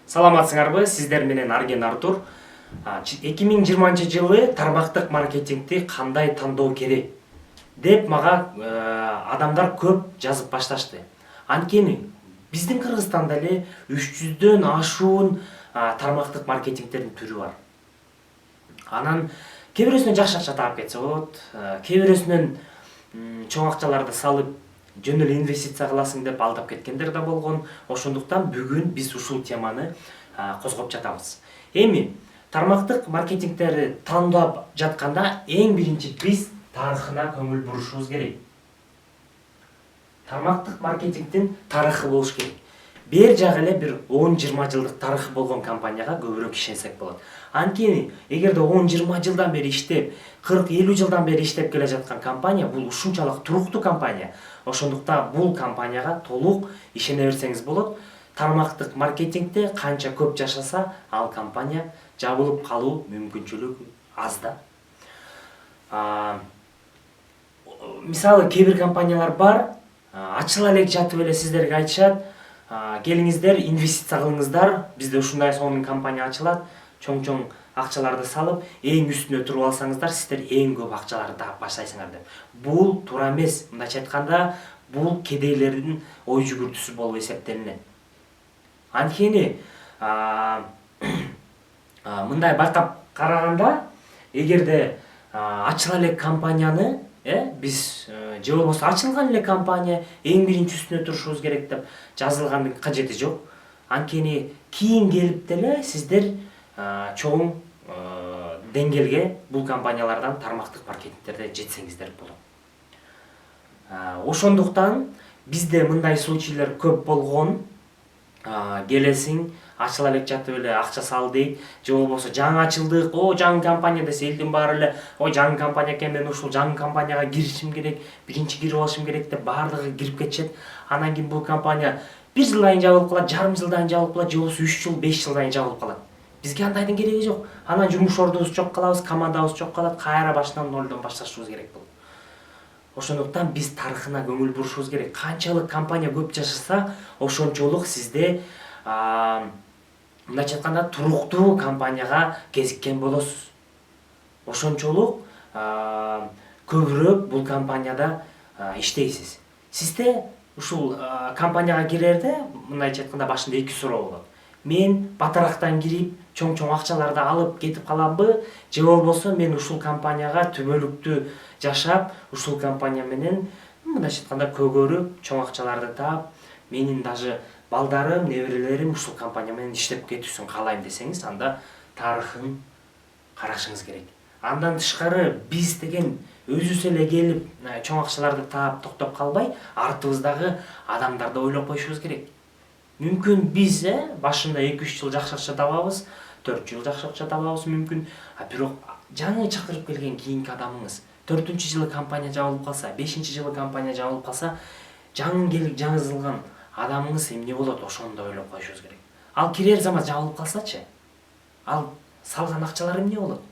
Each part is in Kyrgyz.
Саламатсыңарбы, сиздер менен Арген Артур. 2020 жылы тармактык маркетингди кандай тандоо керек деп мага адамдар көп жазып башташты. Анткени биздин Кыргызстанда эле 300дөн ашуун тармактык маркетингдердин түрү бар. Анан кээ бирөөсүнөн жакшы акча таап кетсе болот, кээ бирөөсүнөн чоң акчаларды салып жөн эле инвестиция кыласың деп алдап кеткендер да болгон. Ошондуктан бүгүн биз ушул теманы козгоп жатабыз. Эми тармактык маркетингтерди тандап жатканда эң биринчи биз тарыхына көңүл бурушубуз керек. Тармактык маркетингдин тарыхы болуш керек. Бер жагы эле бир 10-20 жылдык тарыхы болгон компанияга көбүрөөк ишенсек болот. Анткени эгерде 10-20 жылдан бери иштеп, 40-50 жылдан бери иштеп келе жаткан компания бул ушунчалык туруктуу компания. Ошондуктан бул компанияга толук ишене берсеңиз болот. Тармактык маркетингде канча көп жашаса, ал компания жабылып калуу мүмкүнчүлүгү аз да. Мисалы кээ бир компаниялар бар, ачыла элек жатып эле сиздерге айтышат, келиңиздер, инвестиция кылыңыздар, бизде ушундай сонун компания ачылат, чоң-чоң акчаларды салып, эң үстүнө туруп алсаңыздар, сиздер эң көп акчаларды таап баштайсыңар деп. Бул туура эмес. Мындайча айтканда, бул кедейлердин ой жүгүртүүсү болуп эсептелинет. Анткени мындай байкап караганда, эгерде ачыла элек компанияны, биз же болбосо ачылган эле компания эң биринчи үстүнө турушубуз керек деп жазылгандын кажети жок. Анткени кийин келип деле сиздер чоң деңгээлге бул компаниялардан тармактык маркетингтерде жетсеңиздер болот. Ошондуктан бизде мындай случайлар көп болгон. Келесиң, ачыла элек жатып эле акча сал дейт, же болбосо жаңы ачылдык, жаңы компания десе элдин баары эле, жаңы компания экен, мен ушул жаңы компанияга киришим керек, биринчи кирип алышым керек деп баардыгы кирип кетишет. Анан кийин бул компания 1 жылдан жабылып калат, жарым жылдан жабылып калат, же болбосо 3 жыл, 5 жылдан жабылып калат. Бизге андайдын кереги жок. Анан жумуш ордубуз жок калабыз, командабыз жок калат, кайра башынан нолдон башташыбыз керек болот. Ошондуктан биз тарыхына көңүл бурушубуз керек. Канчалык компания көп жашаса, ошончолук сизде мындайча айтканда туруктуу компанияга кезиккен болосуз. Ошончолук көбүрөөк бул компанияда иштейсиз. Сизде ушул компанияга кирерде мындайча айтканда башында 2 суроо болот. Мен батарактан кирип, чоң-чоң акчаларды алып кетип каламбы, же болбосо мен ушул компанияга түбөлүктүү жашап, ушул компания менен мындайча айтканда көгөрүп, чоң акчаларды таап, менин даже балдарым, неберелерим ушул компания менен иштеп кетүүсүн каалайм десеңиз, анда тарыхын карашыңыз керек. Андан тышкары биз деген өзүбүз эле келип, чоң акчаларды таап токтоп калбай, артыбыздагы адамдарды ойлоп коюшубуз керек. Мүмкүн биз башында 2-3 жыл жакшы акча табабыз, 4 жыл жакшы акча табабыз мүмкүн. Бирок жаңы чакырып келген кийинки адамыңыз 4-жылы компания жабылып калса, 5-жылы компания жабылып калса, жаңызылган адамыңыз эмне болот, ошону да ойлоп коюшубуз керек. Ал кирер замат жабылып калсачы, ал салган акчалар эмне болот?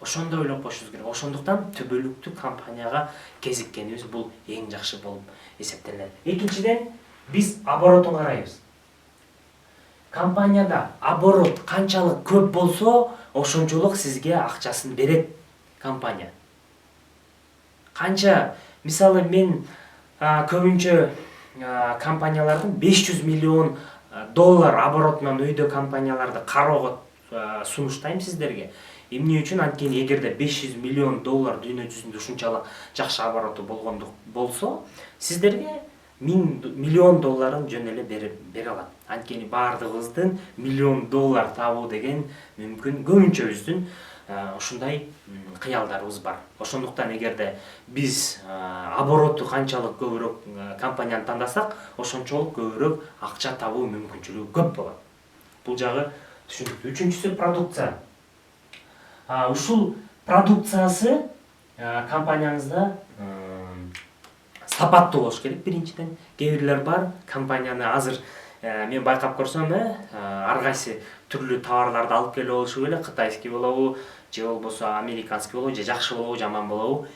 Ошону да ойлоп коюшубуз керек. Ошондуктан түбөлүктүү компанияга кезиккенибиз бул эң жакшы болуп эсептелет. Экинчиден, биз оборотун карайбыз. Компанияда оборот канчалык көп болсо, ошончолук сизге акчасын берет компания. Канча, мисалы мен көбүнчө компаниялардын 500 миллион доллар оборотунан өйдө компанияларды кароого сунуштайм сиздерге. Эмне үчүн? Анткени эгерде 500 миллион доллар дүйнө жүзүндө ушунчалык жакшы обороту болсо, сиздерге 1000 миллион долларын жөн эле бере алат. Анткени баардыгыбыздын миллион доллар табуу деген мүмкүн көбүнчөбүздүн ушундай кыялдарыбыз бар. Ошондуктан эгерде биз обороту канчалык көбүрөөк компанияны тандасак, ошончолук көбүрөөк акча табуу мүмкүнчүлүгү көп болот. Бул жагы түшүнүктүү. Үчүнчүсү продукция. Ушул продукциясы компанияңызда сапаттуу болуш керек биринчиден. Кээ бирлер бар, компанияны азыр мен байкап көрсөм, ар кайсы түрлүү товарларды алып келип алышып эле, кытайский болобу, же болбосо американский болобу, же жакшы болобу, жаман болобу,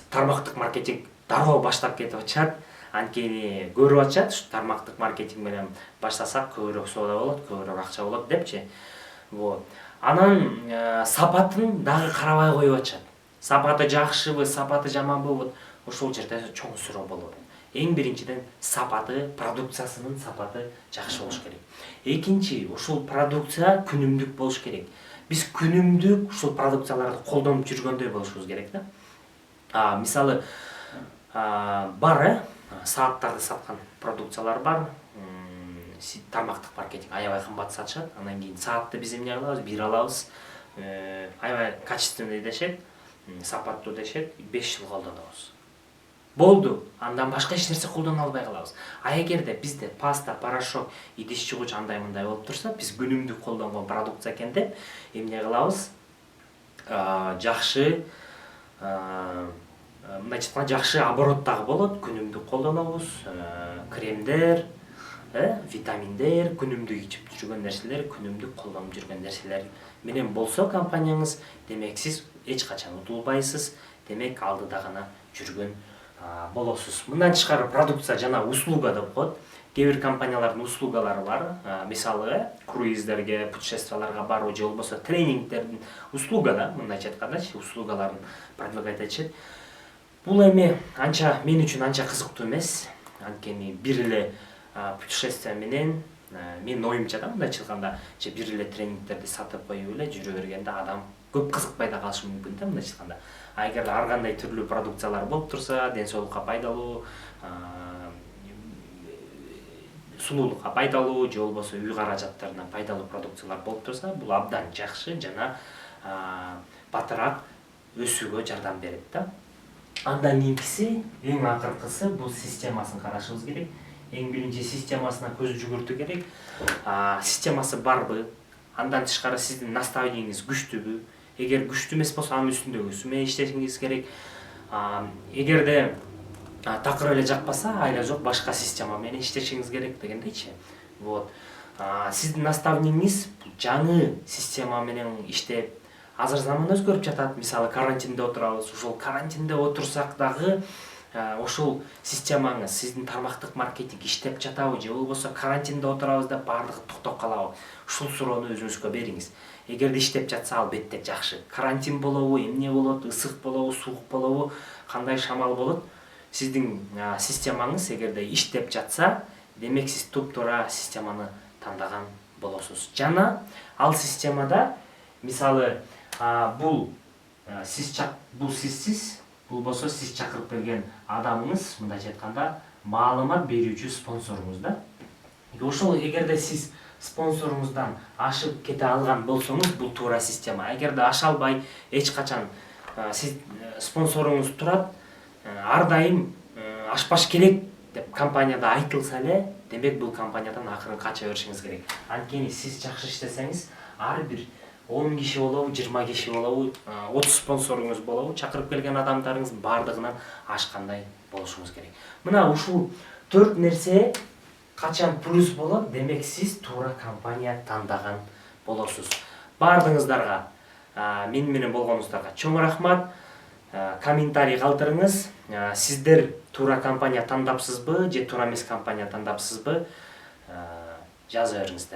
тармактык маркетинг дароо баштап кетип атышат. анткени көрүп атышат ушу тармактык маркетинг менен баштасак көбүрөөк соода болот, көбүрөөк акча болот депчи. Вот. Анан сапатын дагы карабай коюп атышат. Сапаты жакшыбы, сапаты жаманбы, вот ошол жерде чоң суроо болот. Эң биринчиден сапаты, продукциясынын сапаты жакшы болуш керек. Экинчи, ушул продукция күнүмдүк болуш керек. Биз күнүмдүк ушул продукцияларды колдонуп жүргөндөй болушубуз керек да. Мисалы бар, сааттарды саткан продукциялар бар. Тармактык маркетинг аябай кымбат сатышат. Анан кийин саатты биз эмне кылабыз? Бир алабыз. Аябай качественный дешет, сапаттуу дешет, 5 жыл колдонобуз. Болду. Андан башка эч нерсе колдоно албай калабыз. Эгерде бизде паста, порошок, идиш жугуч андай мындай болуп турса, биз күнүмдүк колдонгон продукция экен деп эмне кылабыз? Жакшы мындайча айтканда жакшы обороттагы болот, күнүмдүк колдонобуз. Кремдер, витаминдер, күнүмдүк ичип жүргөн нерселер, күнүмдүк колдонуп жүргөн нерселер менен болсо компанияңыз, демек сиз эч качан утулбайсыз, демек алдыда гана жүргөн болосуз. Мындан тышкары продукция жана услуга деп коет. Кээ бир компаниялардын услугалары бар. Мисалы, круиздерге, путешествияларга баруу же болбосо тренингдердин услуга да, мындайча айткандачы, услугаларын предлагать этишет. Бул эми анча мен үчүн анча кызыктуу эмес. Анткени бир эле путешествие менен менин оюмча да, мындайча айтканда, же бир эле тренингдерди сатып коюп эле жүрө бергенде адам көп кызыкпай да калышы мүмкүн да, мындайча айтканда. Эгер ар кандай түрлүү продукциялар болуп турса, ден соолукка пайдалуу, сулуулукка пайдалуу же болбосо үй каражаттарына пайдалуу продукциялар болуп турса, бул абдан жакшы жана батыраак өсүүгө жардам берет да. Андан кийинкиси, эң акыркысы, бул системасын карашыбыз керек. Эң биринчи системасына көз жүгүртүү керек. Системасы барбы? Андан тышкары сиздин наставлениеңиз күчтүүбү? Эгер күчтүү эмес болсо, анын үстүндөгүсү менен иштешиңиз керек. Эгерде такыр эле жакпаса, айла жок башка система менен иштешиңиз керек дегендейчи. Вот. Сиздин наставлениеңиз жаңы система менен иштеп, азыр заман өзгөрүп жатат. Мисалы, карантинде отурабыз. Ошол карантинде отурсак дагы ошол системаңыз, сиздин тармактык маркетинг иштеп жатабы же болбосо карантинде отурабыз деп баардыгы токтоп калабы? Ушул суроону өзүңүзгө бериңиз. Эгерде иштеп жатса, албетте жакшы. Карантин болобу, эмне болот, ысык болобу, суук болобу, кандай шамал болот? Сиздин системаңыз эгерде иштеп жатса, демек сиз туп-туура системаны тандаган болосуз. Жана ал системада, мисалы, бул сизсиз, бул болсо сиз чакырып келген адамыңыз, мындайча айтканда, маалымат берүүчү спонсоруңуз да. Ошол эгерде сиз спонсоруңуздан ашып кете алган болсоңуз, бул туура система. Эгерде аша албай, эч качан сиз спонсоруңуз турат, ар дайым ашпаш керек деп компанияда айтылса эле, демек бул компаниядан акырын кача беришиңиз керек. Анткени сиз жакшы иштесеңиз, ар бир 10 киши болобу, 20 киши болобу, 30 спонсоруңуз болобу, чакырып келген адамдарыңыз бардыгынан ашкандай болушуңуз керек. Мына ушул 4 нерсе качан плюс болот, демек сиз туура компания тандаган болосуз. Бардыгыңыздарга, мен менен болгонуңуздарга чоң рахмат. Комментарий калтырыңыз. Сиздер туура компания тандапсызбы же туура эмес компания тандапсызбы? Жаза бериңиздер.